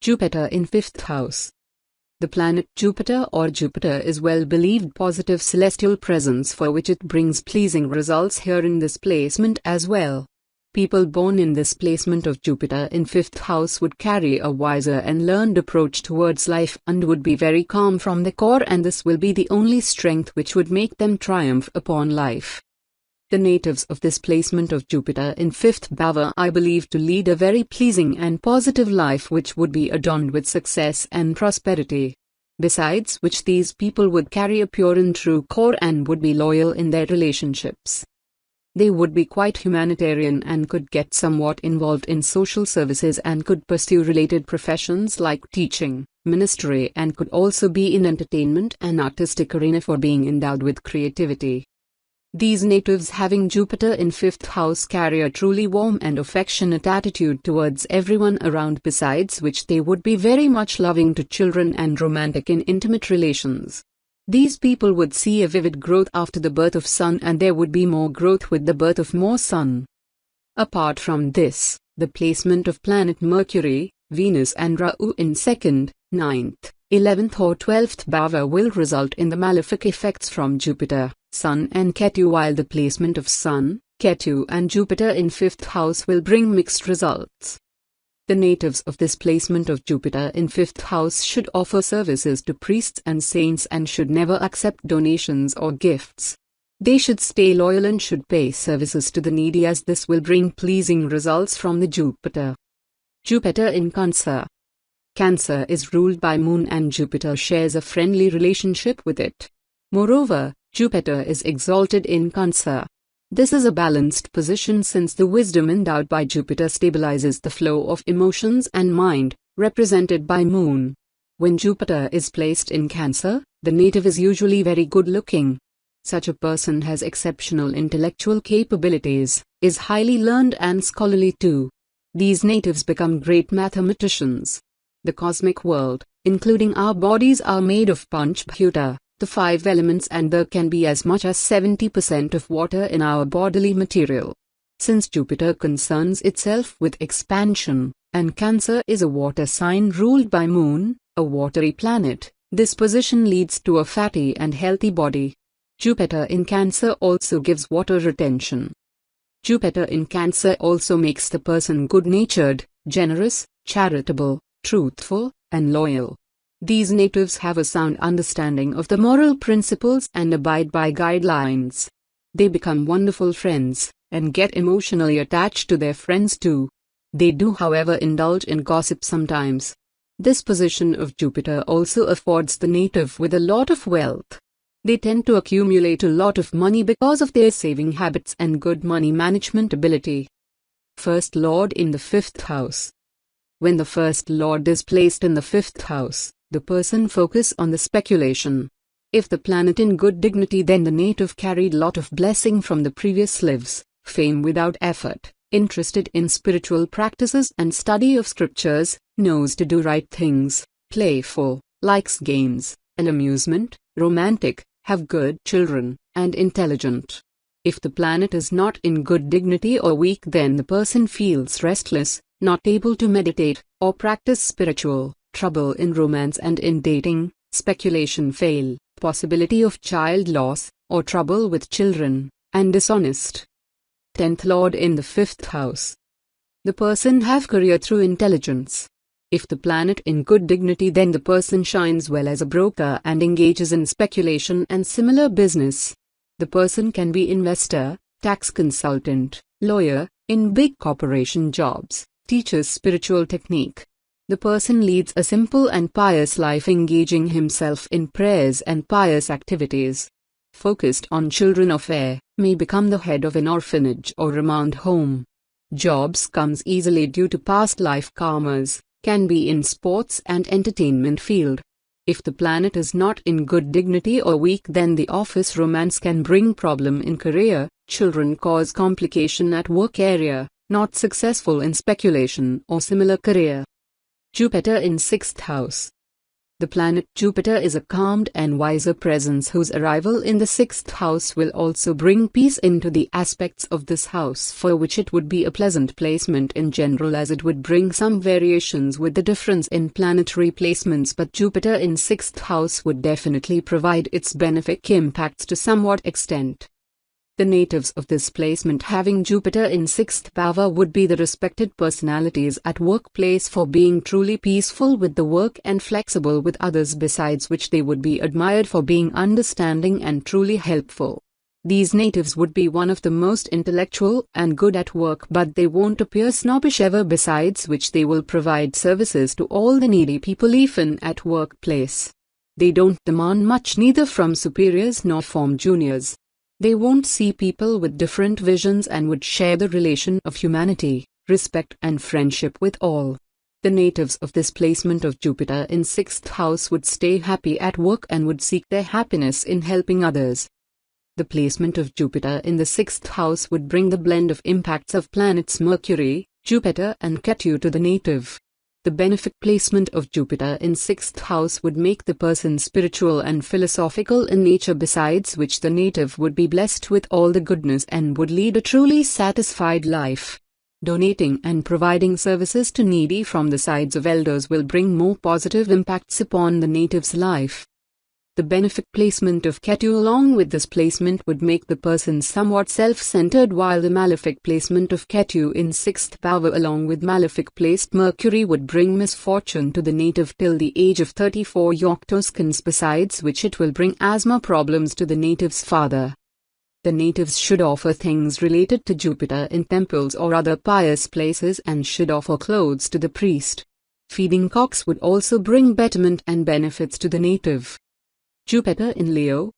Jupiter in 5th house. The planet Jupiter or Jupiter is well-believed positive celestial presence for which it brings pleasing results here in this placement as well. People born in this placement of Jupiter in 5th house would carry a wiser and learned approach towards life and would be very calm from the core, and this will be the only strength which would make them triumph upon life. The natives of this placement of Jupiter in 5th bhava are believed to lead a very pleasing and positive life which would be adorned with success and prosperity. Besides which, these people would carry a pure and true core and would be loyal in their relationships. They would be quite humanitarian and could get somewhat involved in social services and could pursue related professions like teaching, ministry, and could also be in entertainment and artistic arena for being endowed with creativity. These natives having Jupiter in 5th house carry a truly warm and affectionate attitude towards everyone around, besides which they would be very much loving to children and romantic in intimate relations. These people would see a vivid growth after the birth of sun, and there would be more growth with the birth of more sun. Apart from this, the placement of planet Mercury, Venus and Rahu in 2nd, 9th, 11th or 12th bhava will result in the malefic effects from Jupiter, Sun and Ketu, while the placement of Sun, Ketu and Jupiter in 5th house will bring mixed results. The natives of this placement of Jupiter in 5th house should offer services to priests and saints and should never accept donations or gifts. They should stay loyal and should pay services to the needy, as this will bring pleasing results from the Jupiter. Jupiter in Cancer. Cancer is ruled by Moon and Jupiter shares a friendly relationship with it. Moreover, Jupiter is exalted in Cancer. This is a balanced position since the wisdom endowed by Jupiter stabilizes the flow of emotions and mind, represented by Moon. When Jupiter is placed in Cancer, the native is usually very good looking. Such a person has exceptional intellectual capabilities, is highly learned and scholarly too. These natives become great mathematicians. The cosmic world, including our bodies, are made of Panchbhuta, the 5 elements, and there can be as much as 70% of water in our bodily material. Since Jupiter concerns itself with expansion, and Cancer is a water sign ruled by Moon, a watery planet, this position leads to a fatty and healthy body. Jupiter in Cancer also gives water retention. Jupiter in Cancer also makes the person good-natured, generous, charitable, truthful, and loyal. These natives have a sound understanding of the moral principles and abide by guidelines. They become wonderful friends, and get emotionally attached to their friends too. They do, however, indulge in gossip sometimes. This position of Jupiter also affords the native with a lot of wealth. They tend to accumulate a lot of money because of their saving habits and good money management ability. First Lord in the 5th house. When the First Lord is placed in the 5th house, the person focus on the speculation. If the planet in good dignity, then the native carried lot of blessing from the previous lives, fame without effort, interested in spiritual practices and study of scriptures, knows to do right things, playful, likes games, and amusement, romantic, have good children, and intelligent. If the planet is not in good dignity or weak, then the person feels restless, not able to meditate, or practice spiritual, trouble in romance and in dating, speculation fail, possibility of child loss, or trouble with children, and dishonest. 10th Lord in the 5th house. The person have career through intelligence. If the planet in good dignity, then the person shines well as a broker and engages in speculation and similar business. The person can be investor, tax consultant, lawyer, in big corporation jobs, teaches spiritual technique. The person leads a simple and pious life, engaging himself in prayers and pious activities. Focused on children affair, may become the head of an orphanage or remand home. Jobs comes easily due to past life karmas, can be in sports and entertainment field. If the planet is not in good dignity or weak, then the office romance can bring problem in career, children cause complication at work area, not successful in speculation or similar career. Jupiter in 6th house. The planet Jupiter is a calmed and wiser presence whose arrival in the 6th house will also bring peace into the aspects of this house, for which it would be a pleasant placement in general, as it would bring some variations with the difference in planetary placements, but Jupiter in 6th house would definitely provide its benefic impacts to somewhat extent. The natives of this placement having Jupiter in 6th bhava would be the respected personalities at workplace for being truly peaceful with the work and flexible with others, besides which they would be admired for being understanding and truly helpful. These natives would be one of the most intellectual and good at work, but they won't appear snobbish ever, besides which they will provide services to all the needy people even at workplace. They don't demand much neither from superiors nor from juniors. They won't see people with different visions and would share the relation of humanity, respect and friendship with all. The natives of this placement of Jupiter in 6th house would stay happy at work and would seek their happiness in helping others. The placement of Jupiter in the 6th house would bring the blend of impacts of planets Mercury, Jupiter and Ketu to the native. The benefic placement of Jupiter in 6th house would make the person spiritual and philosophical in nature, besides which the native would be blessed with all the goodness and would lead a truly satisfied life. Donating and providing services to needy from the sides of elders will bring more positive impacts upon the native's life. The benefic placement of Ketu along with this placement would make the person somewhat self-centered, while the malefic placement of Ketu in 6th bhava along with malefic placed Mercury would bring misfortune to the native till the age of 34 octoskins, besides which it will bring asthma problems to the native's father. The natives should offer things related to Jupiter in temples or other pious places and should offer clothes to the priest. Feeding cocks would also bring betterment and benefits to the native. Jupiter in Leo.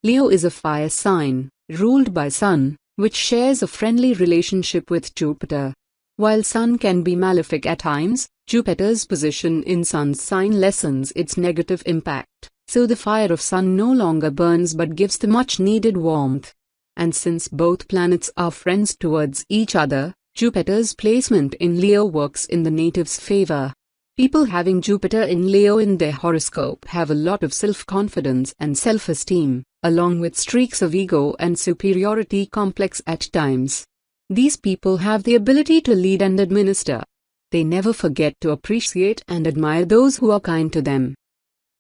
Leo is a fire sign, ruled by Sun, which shares a friendly relationship with Jupiter. While Sun can be malefic at times, Jupiter's position in Sun's sign lessens its negative impact, so the fire of Sun no longer burns but gives the much needed warmth. And since both planets are friends towards each other, Jupiter's placement in Leo works in the native's favor. People having Jupiter in Leo in their horoscope have a lot of self-confidence and self-esteem, along with streaks of ego and superiority complex at times. These people have the ability to lead and administer. They never forget to appreciate and admire those who are kind to them.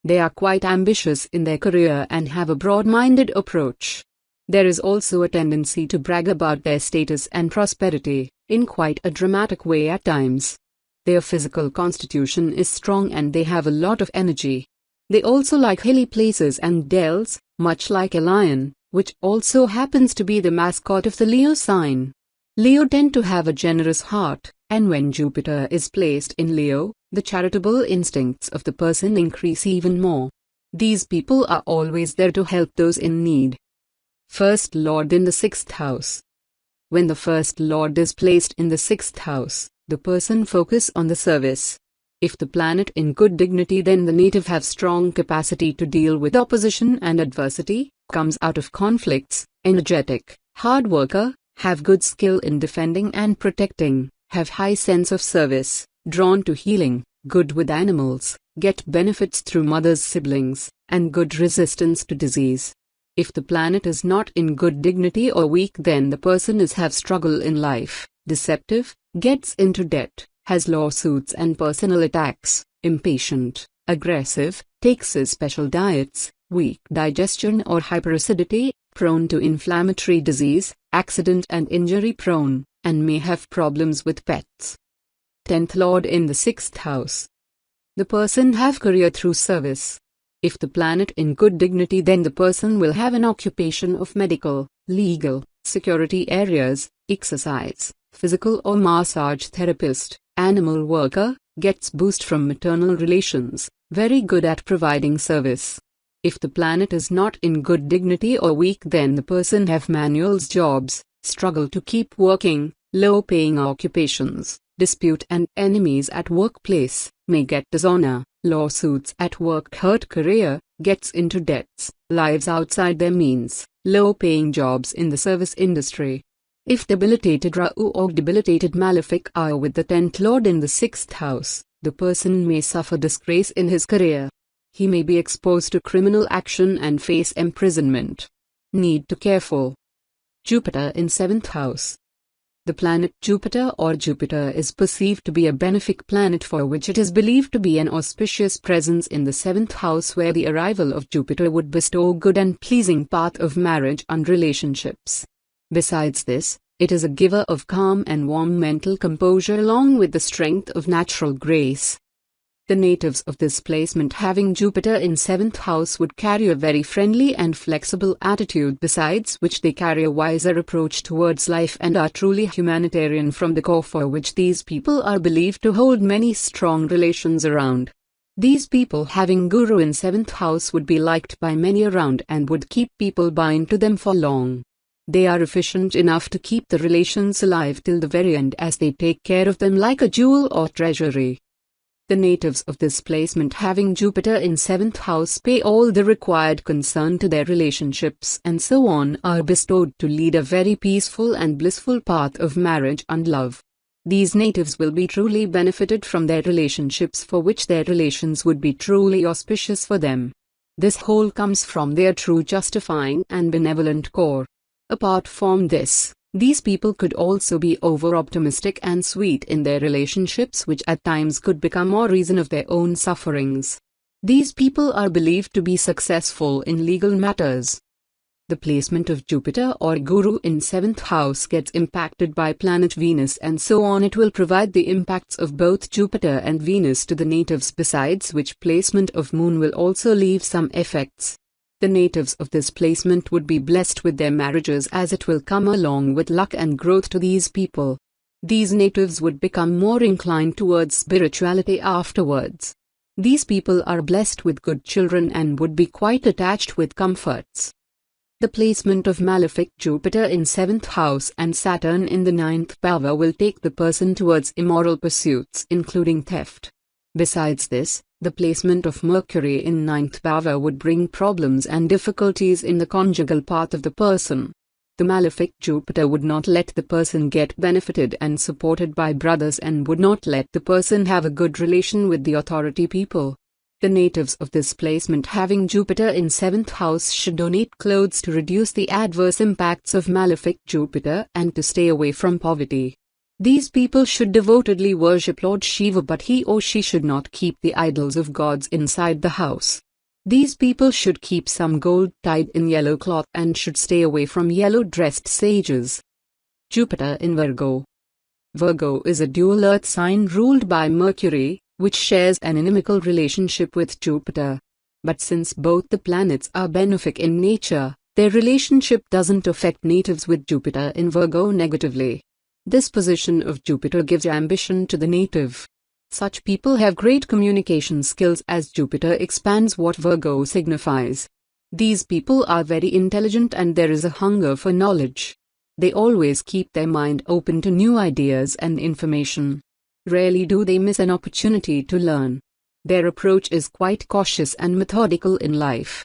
They are quite ambitious in their career and have a broad-minded approach. There is also a tendency to brag about their status and prosperity, in quite a dramatic way at times. Their physical constitution is strong and they have a lot of energy. They also like hilly places and dells, much like a lion, which also happens to be the mascot of the Leo sign. Leo tend to have a generous heart, and when Jupiter is placed in Leo, the charitable instincts of the person increase even more. These people are always there to help those in need. First Lord in the 6th house. When the First Lord is placed in the 6th house, the person focus on the service. If the planet in good dignity, then the native have strong capacity to deal with opposition and adversity, comes out of conflicts, energetic, hard worker, have good skill in defending and protecting, have high sense of service, drawn to healing, good with animals, get benefits through mother's siblings, and good resistance to disease. If the planet is not in good dignity or weak, then the person is have struggle in life, deceptive, gets into debt, has lawsuits and personal attacks, impatient, aggressive, takes his special diets, weak digestion or hyperacidity, prone to inflammatory disease, accident and injury prone, and may have problems with pets. 10th Lord in the 6th house. The person have career through service. If the planet in good dignity, then the person will have an occupation of medical, legal, security areas, exercise, physical or massage therapist, animal worker, gets boost from maternal relations, very good at providing service. If the planet is not in good dignity or weak, then the person have manuals jobs, struggle to keep working, low paying occupations, dispute and enemies at workplace, may get dishonor, lawsuits at work, hurt career, gets into debts, lives outside their means, low paying jobs in the service industry. If debilitated Rahu or debilitated Malefic are with the 10th Lord in the 6th house, the person may suffer disgrace in his career. He may be exposed to criminal action and face imprisonment. Need to careful. Jupiter in 7th house. The planet Jupiter or Jupiter is perceived to be a benefic planet for which it is believed to be an auspicious presence in the 7th house, where the arrival of Jupiter would bestow good and pleasing path of marriage and relationships. Besides this, it is a giver of calm and warm mental composure along with the strength of natural grace. The natives of this placement having Jupiter in 7th house would carry a very friendly and flexible attitude, besides which they carry a wiser approach towards life and are truly humanitarian from the core, for which these people are believed to hold many strong relations around. These people having Guru in 7th house would be liked by many around and would keep people bind to them for long. They are efficient enough to keep the relations alive till the very end, as they take care of them like a jewel or treasury. The natives of this placement having Jupiter in 7th house pay all the required concern to their relationships and so on, are bestowed to lead a very peaceful and blissful path of marriage and love. These natives will be truly benefited from their relationships, for which their relations would be truly auspicious for them. This whole comes from their true justifying and benevolent core. Apart from this, these people could also be over-optimistic and sweet in their relationships, which at times could become a reason of their own sufferings. These people are believed to be successful in legal matters. The placement of Jupiter or Guru in 7th house gets impacted by planet Venus, and so on it will provide the impacts of both Jupiter and Venus to the natives, besides which placement of Moon will also leave some effects. The natives of this placement would be blessed with their marriages, as it will come along with luck and growth to these people. These natives would become more inclined towards spirituality afterwards. These people are blessed with good children and would be quite attached with comforts. The placement of malefic Jupiter in 7th house and Saturn in the 9th bhava will take the person towards immoral pursuits, including theft. Besides this, the placement of Mercury in 9th bhava would bring problems and difficulties in the conjugal path of the person. The malefic Jupiter would not let the person get benefited and supported by brothers, and would not let the person have a good relation with the authority people. The natives of this placement having Jupiter in 7th house should donate clothes to reduce the adverse impacts of malefic Jupiter and to stay away from poverty. These people should devotedly worship Lord Shiva, but he or she should not keep the idols of gods inside the house. These people should keep some gold tied in yellow cloth and should stay away from yellow-dressed sages. Jupiter in Virgo. Virgo is a dual earth sign ruled by Mercury, which shares an inimical relationship with Jupiter. But since both the planets are benefic in nature, their relationship doesn't affect natives with Jupiter in Virgo negatively. This position of Jupiter gives ambition to the native. Such people have great communication skills, as Jupiter expands what Virgo signifies. These people are very intelligent and there is a hunger for knowledge. They always keep their mind open to new ideas and information. Rarely do they miss an opportunity to learn. Their approach is quite cautious and methodical in life.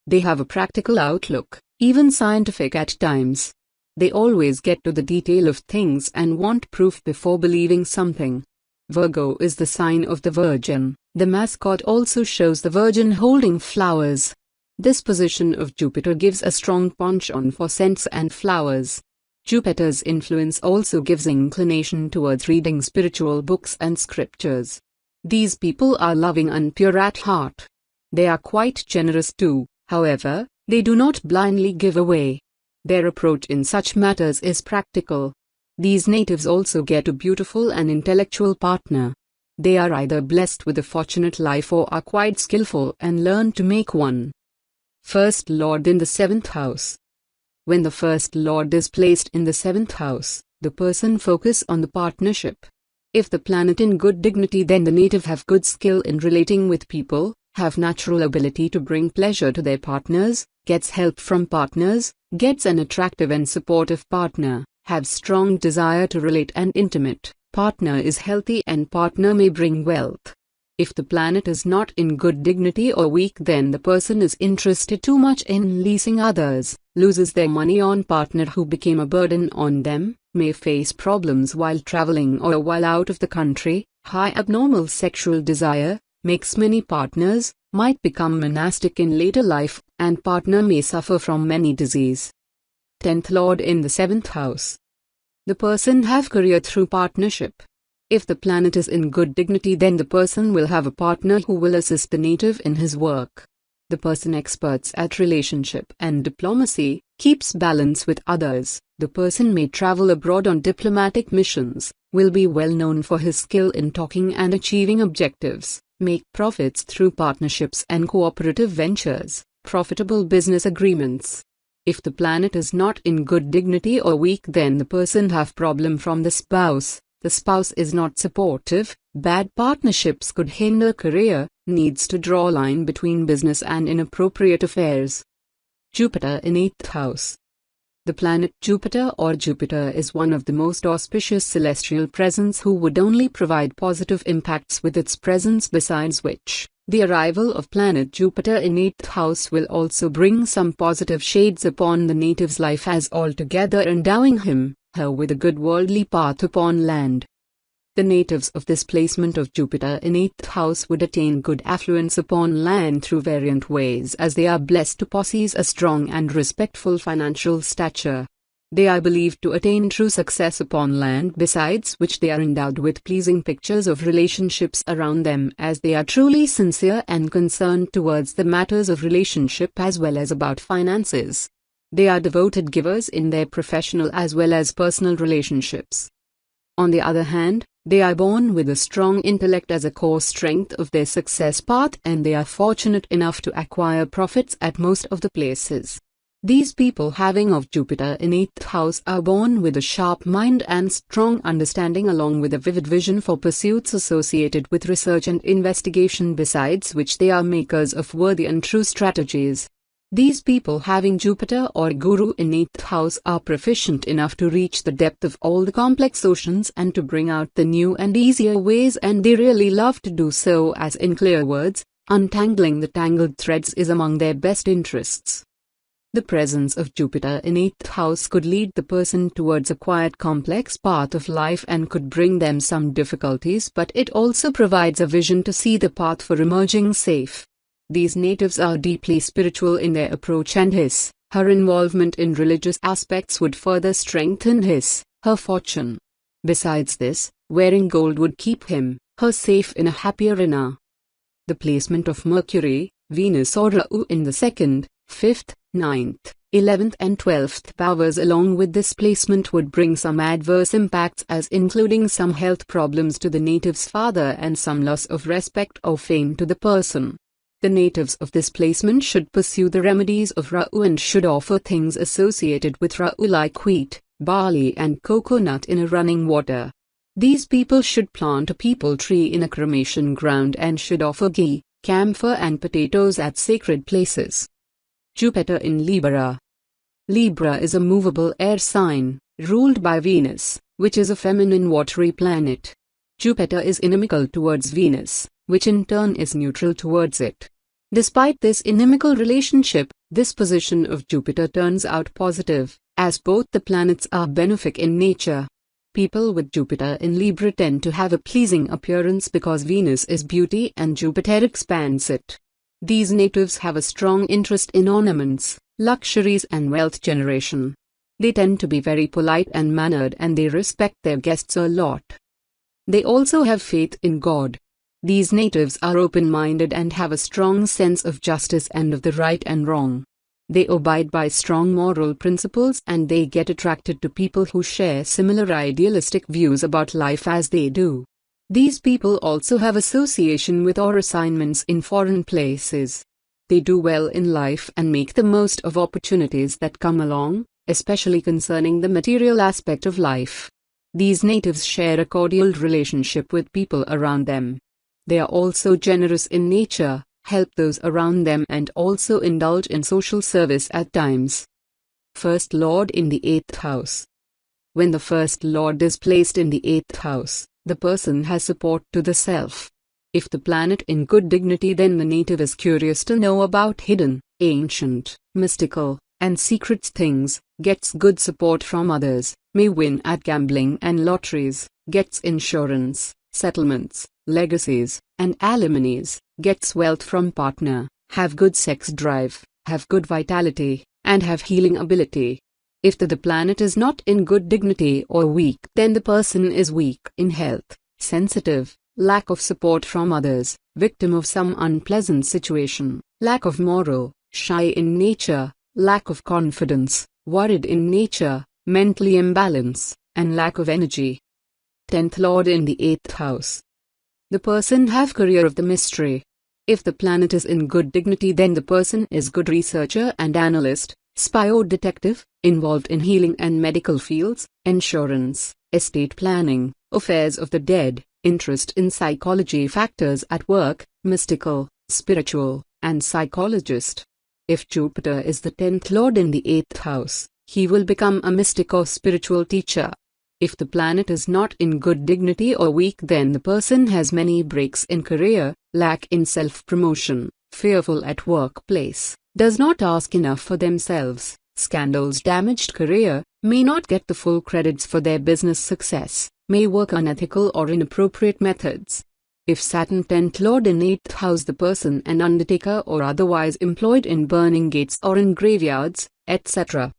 They have a practical outlook, even scientific at times. They always get to the detail of things and want proof before believing something. Virgo is the sign of the Virgin. The mascot also shows the Virgin holding flowers. This position of Jupiter gives a strong penchant for scents and flowers. Jupiter's influence also gives inclination towards reading spiritual books and scriptures. These people are loving and pure at heart. They are quite generous too, however, they do not blindly give away. Their approach in such matters is practical. These natives also get a beautiful and intellectual partner. They are either blessed with a fortunate life or are quite skillful and learn to make one. First Lord in the 7th house. When the First Lord is placed in the 7th house, the person focuses on the partnership. If the planet in good dignity, then the native have good skill in relating with people, have natural ability to bring pleasure to their partners, gets help from partners, gets an attractive and supportive partner, have strong desire to relate and intimate, partner is healthy and partner may bring wealth. If the planet is not in good dignity or weak, then the person is interested too much in leasing others, loses their money on partner who became a burden on them, may face problems while traveling or while out of the country, high abnormal sexual desire, makes many partners, might become monastic in later life, and partner may suffer from many disease. 10th Lord in the 7th house. The person have career through partnership. If the planet is in good dignity, then the person will have a partner who will assist the native in his work. The person experts at relationship and diplomacy, keeps balance with others. The person may travel abroad on diplomatic missions, will be well known for his skill in talking and achieving objectives, make profits through partnerships and cooperative ventures, profitable business agreements. If the planet is not in good dignity or weak, then the person have problem from the spouse is not supportive, bad partnerships could hinder career, needs to draw line between business and inappropriate affairs. Jupiter in 8th house. The planet Jupiter is one of the most auspicious celestial presence who would only provide positive impacts with its presence, besides which, the arrival of planet Jupiter in 8th house will also bring some positive shades upon the native's life, as altogether endowing him, her with a good worldly path upon land. The natives of this placement of Jupiter in 8th house would attain good affluence upon land through variant ways, as they are blessed to possess a strong and respectful financial stature. They are believed to attain true success upon land, besides which they are endowed with pleasing pictures of relationships around them, as they are truly sincere and concerned towards the matters of relationship as well as about finances. They are devoted givers in their professional as well as personal relationships. On the other hand, they are born with a strong intellect as a core strength of their success path, and they are fortunate enough to acquire profits at most of the places. These people having of Jupiter in 8th house are born with a sharp mind and strong understanding, along with a vivid vision for pursuits associated with research and investigation, besides which they are makers of worthy and true strategies. These people having Jupiter or Guru in 8th house are proficient enough to reach the depth of all the complex oceans and to bring out the new and easier ways, and they really love to do so, as in clear words, untangling the tangled threads is among their best interests. The presence of Jupiter in 8th house could lead the person towards a quiet complex path of life and could bring them some difficulties, but it also provides a vision to see the path for emerging safe. These natives are deeply spiritual in their approach, and her involvement in religious aspects would further strengthen her fortune. Besides this, wearing gold would keep her safe in a happy arena. The placement of Mercury, Venus or Rahu in the 2nd, 5th, 9th, 11th and 12th powers along with this placement would bring some adverse impacts, as including some health problems to the native's father and some loss of respect or fame to the person. The natives of this placement should pursue the remedies of Rahu and should offer things associated with Rahu like wheat, barley and coconut in a running water. These people should plant a peepal tree in a cremation ground and should offer ghee, camphor and potatoes at sacred places. Jupiter in Libra. Libra is a movable air sign, ruled by Venus, which is a feminine watery planet. Jupiter is inimical towards Venus, which in turn is neutral towards it. Despite this inimical relationship, this position of Jupiter turns out positive, as both the planets are benefic in nature. People with Jupiter in Libra tend to have a pleasing appearance because Venus is beauty and Jupiter expands it. These natives have a strong interest in ornaments, luxuries and wealth generation. They tend to be very polite and mannered, and they respect their guests a lot. They also have faith in God. These natives are open-minded and have a strong sense of justice and of the right and wrong. They abide by strong moral principles, and they get attracted to people who share similar idealistic views about life as they do. These people also have association with or assignments in foreign places. They do well in life and make the most of opportunities that come along, especially concerning the material aspect of life. These natives share a cordial relationship with people around them. They are also generous in nature, help those around them, and also indulge in social service at times. First Lord in the 8th house. When the First Lord is placed in the 8th house, the person has support to the self. If the planet in good dignity, then the native is curious to know about hidden, ancient, mystical, and secret things, gets good support from others, may win at gambling and lotteries, gets insurance, settlements, legacies, and alimonies, gets wealth from partner, have good sex drive, have good vitality, and have healing ability. If the planet is not in good dignity or weak, then the person is weak in health, sensitive, lack of support from others, victim of some unpleasant situation, lack of moral, shy in nature, lack of confidence, worried in nature, mentally imbalanced, and lack of energy. 10th Lord in the 8th house. The person have career of the mystery. If the planet is in good dignity, then the person is good researcher and analyst, spy or detective, involved in healing and medical fields, insurance, estate planning, affairs of the dead, interest in psychology factors at work, mystical, spiritual, and psychologist. If Jupiter is the 10th Lord in the 8th house, he will become a mystic or spiritual teacher. If the planet is not in good dignity or weak, then the person has many breaks in career, lack in self-promotion, fearful at workplace, does not ask enough for themselves, scandals, damaged career, may not get the full credits for their business success, may work unethical or inappropriate methods. If Saturn 10th Lord in 8th house, the person an undertaker or otherwise employed in burning gates or in graveyards, etc.